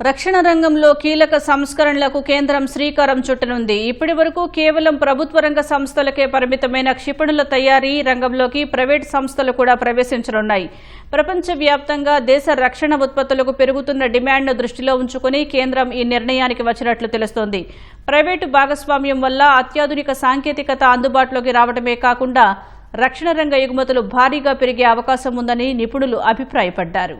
రక్షణ రంగంలో కీలక సంస్కరణలకు కేంద్రం శ్రీకారం చుట్టనుంది. ఇప్పటి వరకు కేవలం ప్రభుత్వ రంగ సంస్థలకే పరిమితమైన క్షిపణుల తయారీ రంగంలోకి ప్రైవేటు సంస్థలు కూడా ప్రవేశించనున్నాయి. ప్రపంచవ్యాప్తంగా దేశ రక్షణ ఉత్పత్తులకు పెరుగుతున్న డిమాండ్ను దృష్టిలో ఉంచుకుని కేంద్రం ఈ నిర్ణయానికి వచ్చినట్లు తెలుస్తోంది. ప్రైవేటు భాగస్వామ్యం వల్ల అత్యాధునిక సాంకేతికత అందుబాటులోకి రావడమే కాకుండా రక్షణ రంగ ఎగుమతులు భారీగా పెరిగే అవకాశం ఉందని నిపుణులు అభిప్రాయపడ్డారు.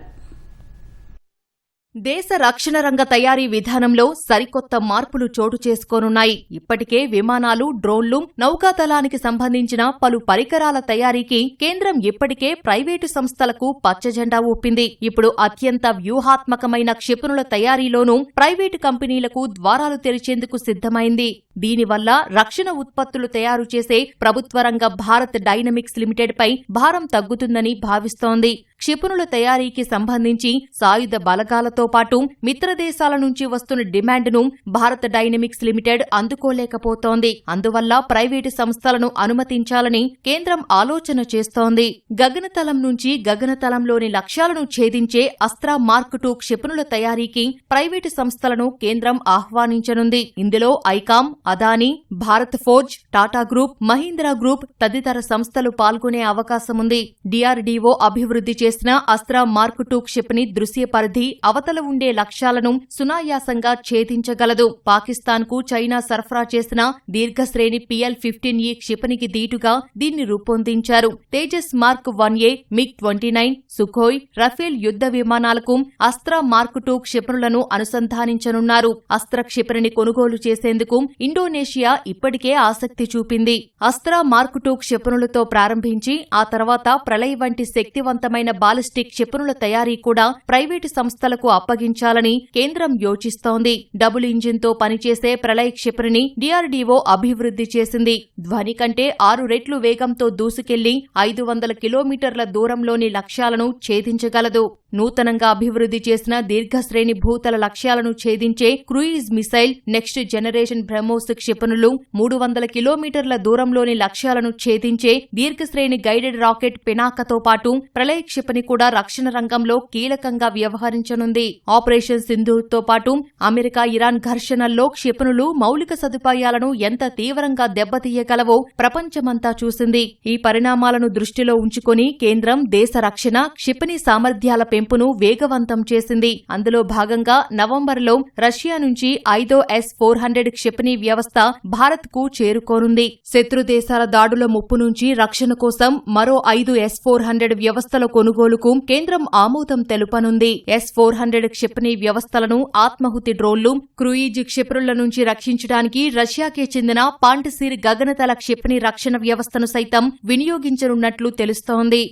దేశ రక్షణ రంగ తయారీ విధానంలో సరికొత్త మార్పులు చోటు చేసుకోనున్నాయి. ఇప్పటికే విమానాలు, డ్రోన్లు, నౌకాదళానికి సంబంధించిన పలు పరికరాల తయారీకి కేంద్రం ఇప్పటికే ప్రైవేటు సంస్థలకు పచ్చజెండా ఊపింది. ఇప్పుడు అత్యంత వ్యూహాత్మకమైన క్షిపణుల తయారీలోనూ ప్రైవేటు కంపెనీలకు ద్వారాలు తెరిచేందుకు సిద్ధమైంది. దీనివల్ల రక్షణ ఉత్పత్తులు తయారు చేసే ప్రభుత్వ రంగ భారత్ డైనమిక్స్ లిమిటెడ్ పై భారం తగ్గుతుందని భావిస్తోంది. క్షిపణుల తయారీకి సంబంధించి సాయుధ బలగాలతో పాటు మిత్ర దేశాల నుంచి వస్తున్న డిమాండ్ను భారత్ డైనమిక్స్ లిమిటెడ్ అందుకోలేకపోతోంది. అందువల్ల ప్రైవేటు సంస్థలను అనుమతించాలని కేంద్రం ఆలోచన చేస్తోంది. గగనతలం నుంచి గగనతలంలోని లక్ష్యాలను ఛేదించే అస్త్రా మార్క్ 2 క్షిపణుల తయారీకి ప్రైవేటు సంస్థలను కేంద్రం ఆహ్వానించనుంది. ఇందులో ఐకామ్, అదానీ, భారత్ ఫోర్జ్, టాటా గ్రూప్, మహీంద్రా గ్రూప్ తదితర సంస్థలు పాల్గొనే అవకాశముంది. డిఆర్డీఓ అభివృద్ధి చేసిన అస్త్రా మార్క్ 2 క్షిపణి దృశ్య పరిధి అవతల ఉండే లక్ష్యాలను సునాయాసంగా ఛేదించగలదు. పాకిస్తాన్కు చైనా సరఫరా చేసిన దీర్ఘశ్రేణి PL-15E క్షిపణికి దీటుగా దీన్ని రూపొందించారు. Tejas mark 1A, MiG-29, Sukhoi, Rafale యుద్ధ విమానాలకు అస్త్రా మార్క్ 2 క్షిపణులను అనుసంధానించనున్నారు. అస్త్ర క్షిపణిని కొనుగోలు చేసేందుకు ఇండోనేషియా ఇప్పటికే ఆసక్తి చూపింది. అస్త్రా మార్క్ 2 క్షిపణులతో ప్రారంభించి ఆ తర్వాత ప్రళయ్ వంటి శక్తివంతమైన బాలిస్టిక్ క్షిపణుల తయారీ కూడా ప్రైవేటు సంస్థలకు అప్పగించాలని కేంద్రం యోచిస్తోంది. డబుల్ ఇంజిన్తో పనిచేసే ప్రళయ్ క్షిపణిని డిఆర్డీఓ అభివృద్ధి చేసింది. ధ్వని కంటే 6 రెట్లు వేగంతో దూసుకెళ్లి 500 కిలోమీటర్ల దూరంలోని లక్ష్యాలను ఛేదించగలదు. నూతనంగా అభివృద్ధి చేసిన దీర్ఘశ్రేణి భూతల లక్ష్యాలను ఛేదించే cruise missile next generation BrahMos క్షిపణులు 300 కిలోమీటర్ల దూరంలోని లక్ష్యాలను ఛేదించే దీర్ఘశ్రేణి గైడెడ్ రాకెట్ పినాకతో పాటు ప్రళయ్ క్షిపణి కూడా రక్షణ రంగంలో కీలకంగా వ్యవహరించనుంది. ఆపరేషన్ సింధూర్తో పాటు అమెరికా ఇరాన్ ఘర్షణల్లో క్షిపణులు మౌలిక సదుపాయాలను ఎంత తీవ్రంగా దెబ్బతీయగలవో ప్రపంచమంతా చూసింది. ఈ పరిణామాలను దృష్టిలో ఉంచుకుని కేంద్రం దేశ రక్షణ క్షిపణి సామర్థ్యాల పెంపును వేగవంతం చేసింది. అందులో భాగంగా నవంబర్లో రష్యా నుంచి 5వ S-400 క్షిపణి వ్యవస్థ భారత్కు చేరుకోనుంది. శత్రు దేశాల దాడుల ముప్పు నుంచి రక్షణ కోసం మరో 5 S-400 వ్యవస్థల కొనుగోలుకు కేంద్రం ఆమోదం తెలుపనుంది. S-400 క్షిపణి వ్యవస్థలను ఆత్మాహుతి డ్రోన్లు, క్రూయిజ్ క్షిపణుల నుంచి రక్షించడానికి రష్యాకే చెందిన పాంటసీర్ గగనతల క్షిపణి రక్షణ వ్యవస్థను సైతం వినియోగించనున్నట్లు తెలుస్తోంది.